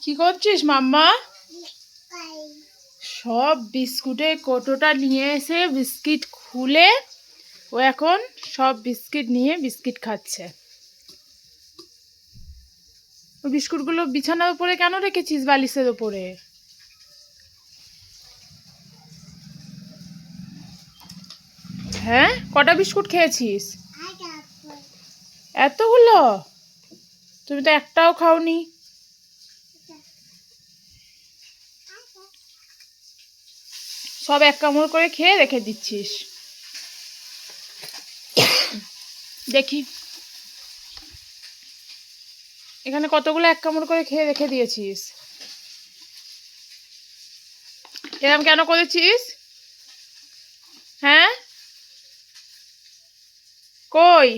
কি করছিস মাম্মা? সব বিস্কুটের কৌটোটা নিয়ে এসে বিস্কিট খুলে ও এখন সব বিস্কিট নিয়ে বিস্কিট খাচ্ছে। ওই বিস্কুটগুলো বিছানার উপরে কেন রেখেছিস? বালিশের উপরে। হ্যাঁ, কটা বিস্কুট খেয়েছিস? এতগুলো? তুমি তো একটাও খাওনি। সব এক কামড় করে খেয়ে রেখে দিচ্ছিস। দেখি এখানে কতগুলো এক কামড় করে খেয়ে রেখে দিয়েছিস। এরকম কেন করেছিস? হ্যাঁ, কই?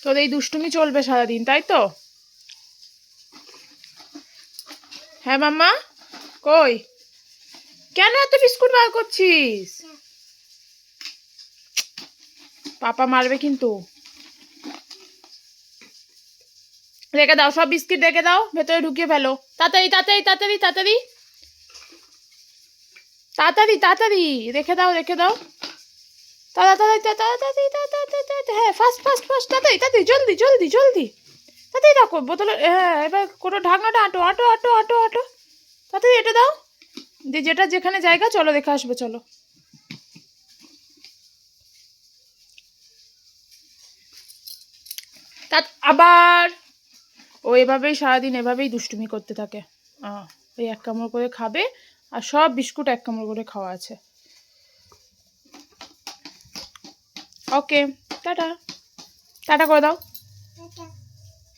তোর এই দুষ্টুমি চলবে সারাদিন, তাই তো? হ্যাঁ মাম্মা, কই? কেন এত বিস্কুট বার করছিস? পাপা মারবে কিন্তু। রেখে দাও, সব বিস্কিট রেখে দাও, ভেতরে ঢুকিয়ে ফেলো। তাড়াতাড়ি তাড়াতাড়ি তাড়াতাড়ি তাড়াতাড়ি তাড়াতাড়ি তাড়াতাড়ি রেখে দাও, রেখে দাও। তাড়াতাড়ি তাড়াতাড়ি তাড়াতাড়ি, হ্যাঁ, ফাস্ট ফাস্ট ফাস্ট, তাড়াতাড়ি তাড়াতাড়ি, জলদি জলদি জলদি, তাড়াতাড়ি রাখো বোতলে। হ্যাঁ, এবার কোনো ঢাকনাটা আটো আটো আটো আটো আটো, তাড়াতাড়ি এটা দাও। দিয়ে যেটা যেখানে জায়গা, চলো রেখে আসবে, চলো। তা আবার ও এভাবেই সারাদিন এভাবেই দুষ্টুমি করতে থাকে। ওই এক কামড় করে খাবে, আর সব বিস্কুট এক কামড় করে খাওয়া আছে। ওকে, টাটা টাটা করে দাও।